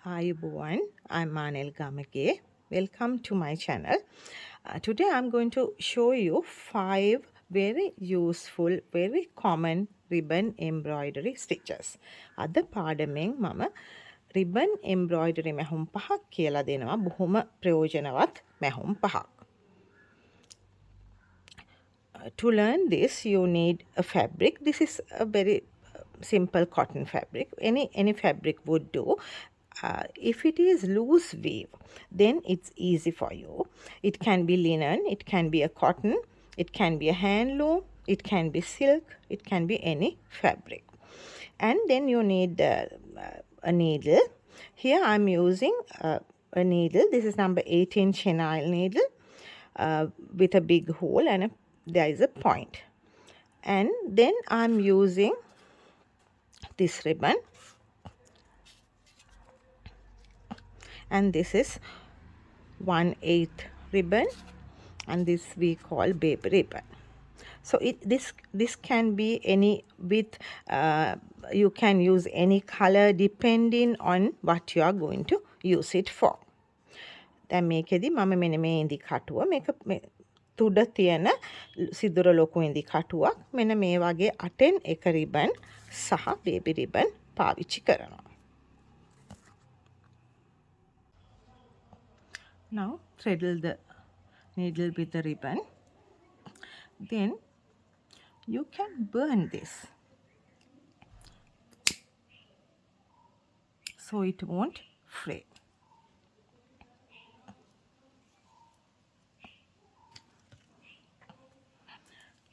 Ayubowan, I'm Manel Gamage. Welcome to my channel. Today I'm going to show you 5 very useful, very common ribbon embroidery stitches. අද පාඩමෙන් මම ribbon embroidery මැහුම් පහක් කියලා දෙනවා. බොහොම ප්‍රයෝජනවත් මැහුම් පහක්. To learn this, you need a fabric. This is a very simple cotton fabric. Any fabric would do. If it is loose weave, then it's easy for you. It can be linen, it can be a cotton, it can be a handloom, it can be silk, it can be any fabric. And then you need a needle. Here I'm using a needle. This is number 18 chenille needle with a big hole and there is a point. And then I'm using this ribbon. And this is 1/8 ribbon, and this we call baby ribbon. So this can be any width. You can use any color depending on what you are going to use it for. දැන් මේකෙදි මම මෙන්න මේ ඉඳි කටුව මේක තුඩ තියෙන සිදුර ලොකු ඉඳි කටුවක් මෙන්න මේ වගේ අටෙන් එක රිබන් සහ බේබි රිබන් පාවිච්චි කරනවා. Now threadle the needle with the ribbon. Then you can burn this so it won't fray.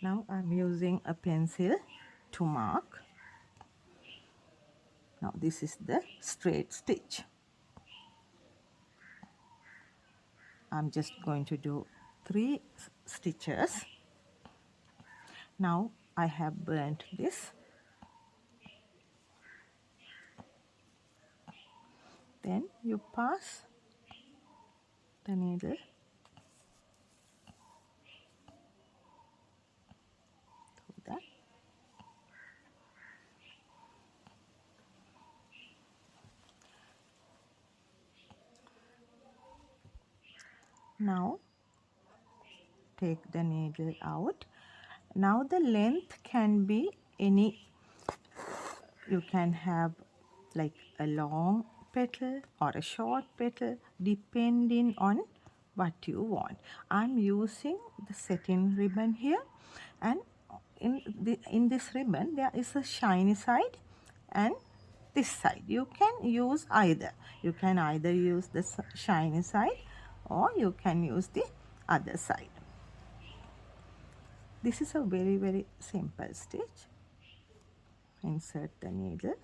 Now I'm using a pencil to mark. Now this is the straight stitch. I'm just going to do 3 stitches. Now I have burnt this. Then you pass the needle through that. Now take the needle out. Now the length can be any. You can have like a long petal or a short petal depending on what you want. I'm using the satin ribbon here, and in this ribbon there is a shiny side and this side. You can use either. You can either use the shiny side or you can use the other side. This is a very simple stitch. Insert the needle.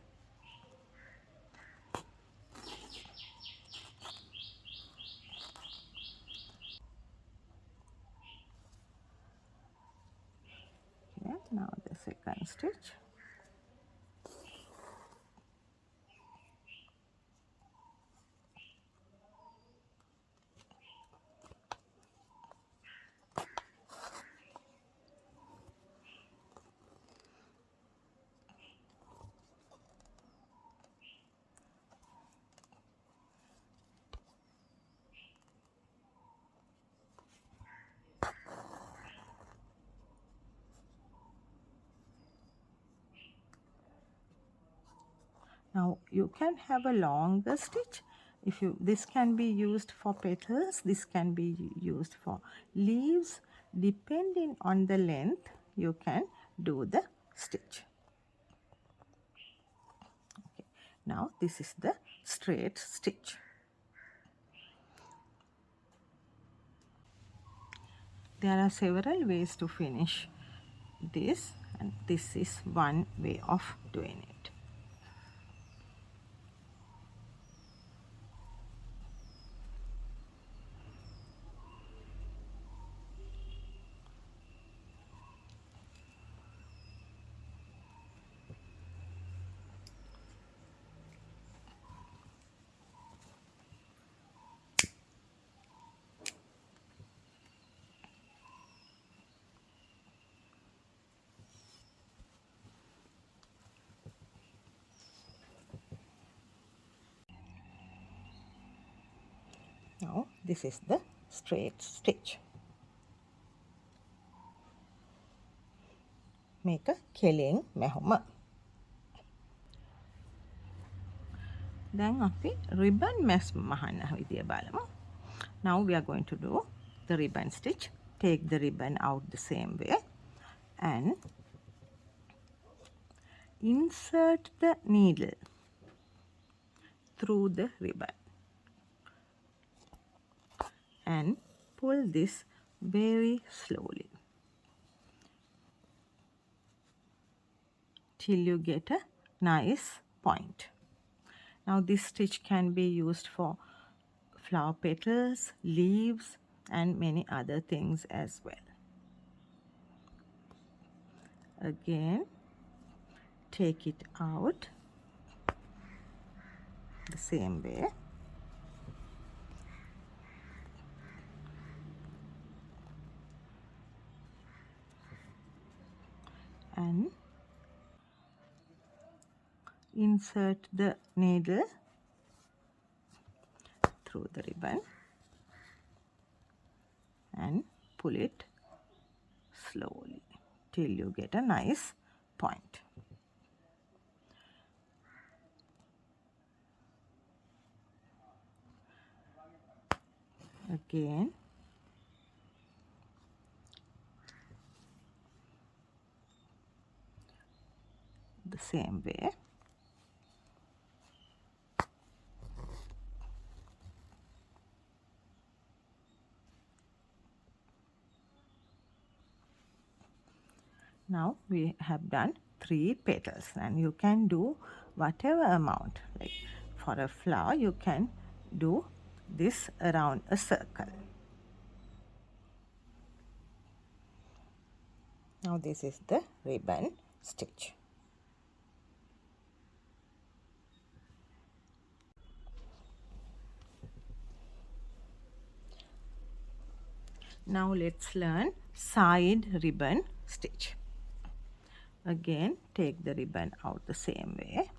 Okay, now the second stitch. Now you can have a longer stitch. This can be used for petals, this can be used for leaves. Depending on the length, you can do the stitch. Okay. Now this is the straight stitch. There are several ways to finish this, and this is one way of doing it. Now this is the straight stitch. Make a කෙලින් මැහුම. දැන් අපි ribbon මහන්න විදිය බලමු. Now we are going to do the ribbon stitch. Take the ribbon out the same way and insert the needle through the ribbon and pull this very slowly till you get a nice point. Now this stitch can be used for flower petals, leaves and many other things as well. Again, take it out the same way and insert the needle through the ribbon and pull it slowly till you get a nice point. Again, the same way. Now we have done 3 petals and you can do whatever amount. Like for a flower you can do this around a circle. Now this is the ribbon stitch. Now let's learn side ribbon stitch. Again, take the ribbon out the same way.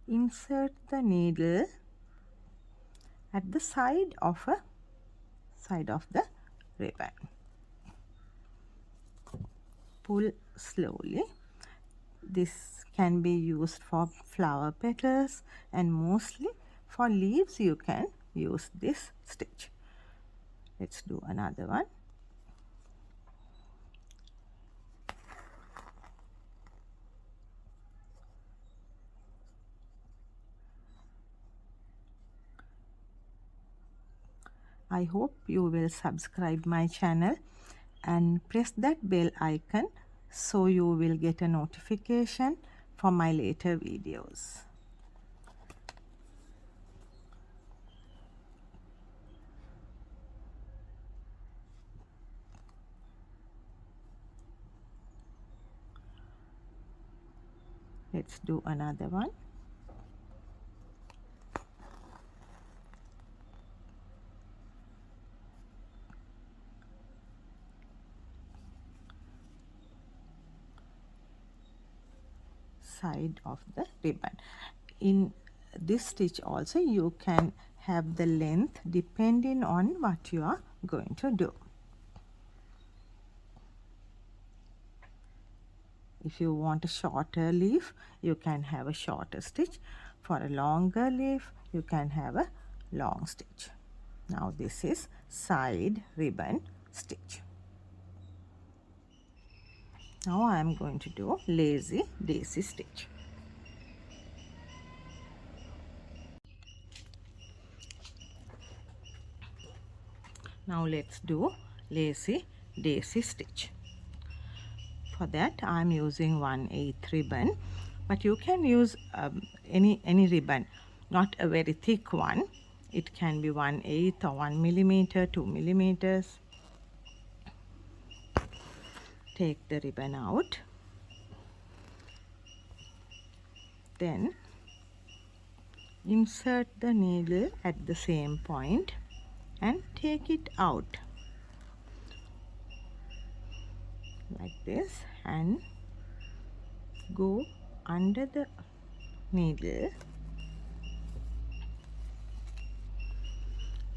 Insert the needle at the side of the ribbon. Pull slowly. This can be used for flower petals and mostly for leaves you can use this stitch. Let's do another one. I hope you will subscribe my channel and press that bell icon so you will get a notification for my later videos. Let's do another one. Side of the ribbon. In this stitch also you can have the length depending on what you are going to do. If you want a shorter leaf, you can have a shorter stitch. For a longer leaf, you can have a long stitch. Now this is side ribbon stitch. Now I am going to do lazy daisy stitch. Now let's do lazy daisy stitch. For that I am using 1/8 ribbon, but you can use any ribbon, not a very thick one. It can be 1/8 or 1 millimeter, 2 millimeters. Take the ribbon out Then insert the needle at the same point and take it out like this and go under the needle,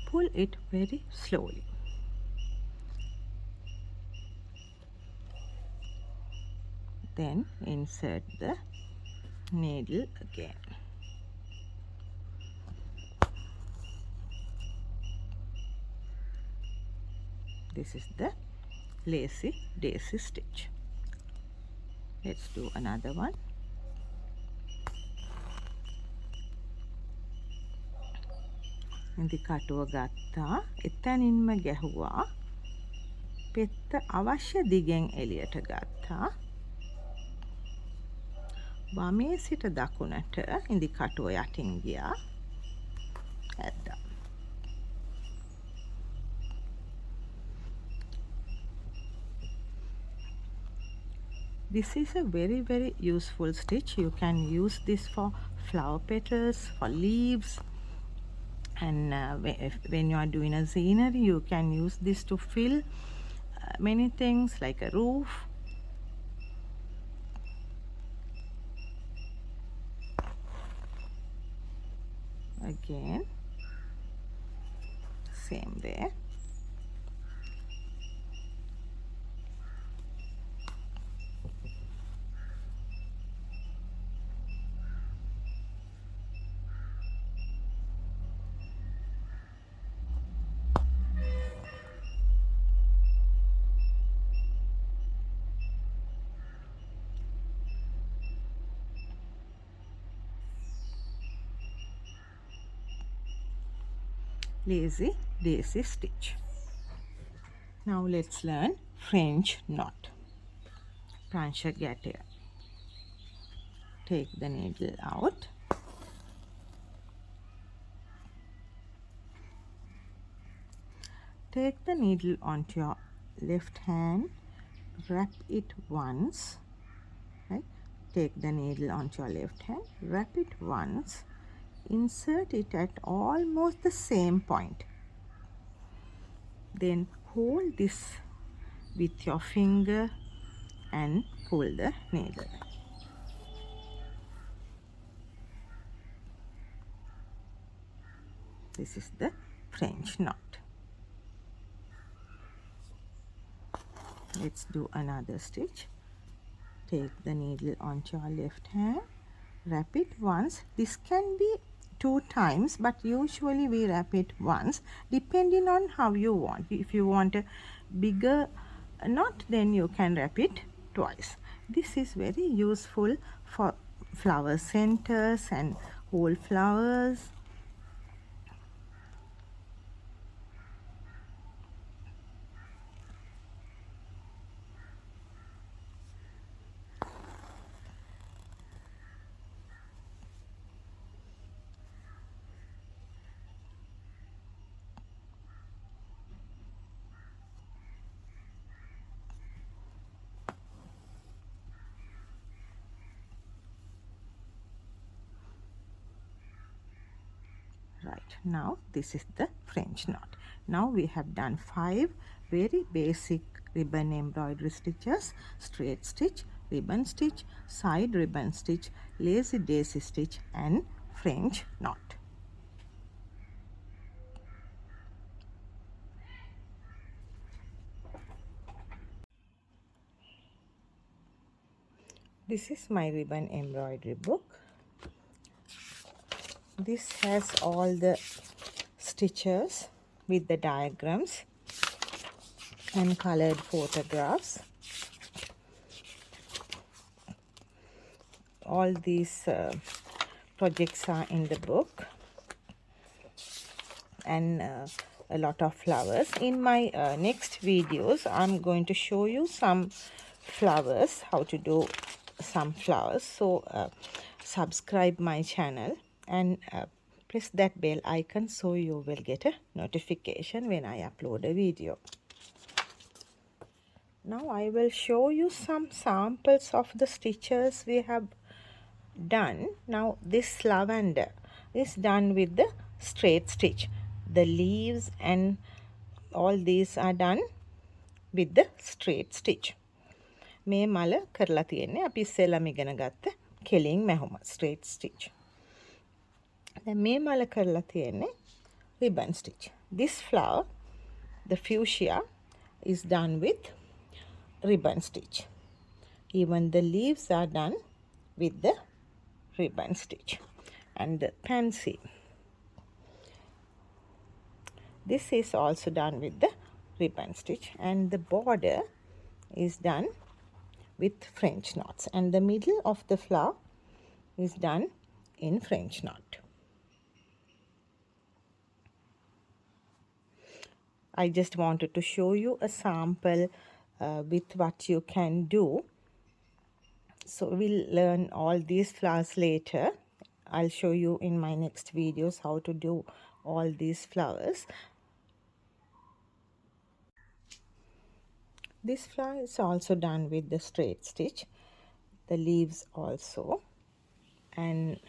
pull it very slowly. Then insert the needle again. This is the lacy daisy stitch. Let's do another one. ඉදි කටුව ගත්තා, එතනින්ම ගැහුවා, පෙත්ත අවශ්‍ය දිගෙන් එළියට ගත්තා, වමේ සිට දකුණට ඉදි කටුව යටින් ගියා, ඇද්දා. This is a very useful stitch. You can use this for flower petals, for leaves, and when you are doing a scenery, you can use this to fill many things like a roof. Again, same there. Lazy daisy stitch. Now let's learn French knot. Plancha gatter. Take the needle out. Take the needle onto your left hand, wrap it once. Right? Take the needle onto your left hand, wrap it once, insert it at almost the same point. Then hold this with your finger and pull the needle. This is the French knot. Let's do another stitch. Take the needle onto your left hand, wrap it once. This can be 2 times, but usually we wrap it once, depending on how you want. If you want a bigger knot, then you can wrap it twice. This is very useful for flower centers and whole flowers. Right, now this is the French knot. Now we have done 5 very basic ribbon embroidery stitches: straight stitch, ribbon stitch, side ribbon stitch, lazy daisy stitch, and French knot. This is my ribbon embroidery book. This has all the stitches with the diagrams and colored photographs. All these projects are in the book, and a lot of flowers. In my next videos, I'm going to show you some flowers, how to do some flowers. So subscribe my channel and press that bell icon so you will get a notification when I upload a video. Now I will show you some samples of the stitches we have done. Now this lavender is done with the straight stitch. The leaves and all these are done with the straight stitch. මේ මල කරලා තියෙන්නේ අපි ඉස්සෙල්ලාම ඉගෙන ගත්ත කෙලින් මැහුම straight stitch. දැන් මේ මල කරලා තියෙන්නේ ribbon stitch. This flower, the fuchsia, is done with ribbon stitch. Even the leaves are done with the ribbon stitch. And the pansy, this is also done with the ribbon stitch, and the border is done with French knots, and the middle of the flower is done in French knot. I just wanted to show you a sample with what you can do. So we'll learn all these flowers later. I'll show you in my next videos how to do all these flowers. This flower is also done with the straight stitch, the leaves also, and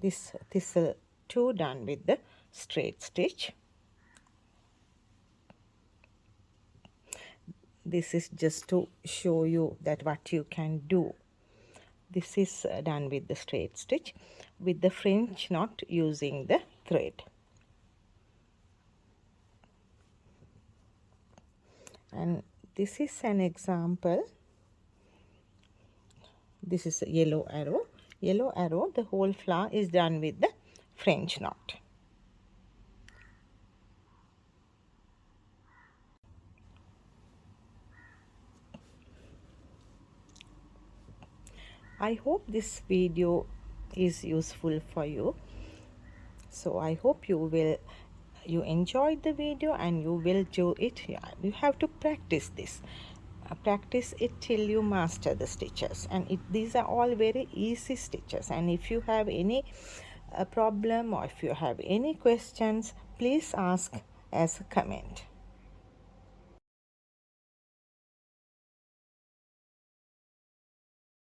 this thistle too done with the straight stitch. This is just to show you that what you can do. This is done with the straight stitch with the French knot using the thread. And this is an example. This is a yellow arrow. Yellow arrow, the whole flower is done with the French knot. I hope this video is useful for you. So I hope you enjoyed the video and you will do it. Yeah, you have to practice this. Practice it till you master the stitches, and these are all very easy stitches. And if you have any problem or if you have any questions, please ask as a comment.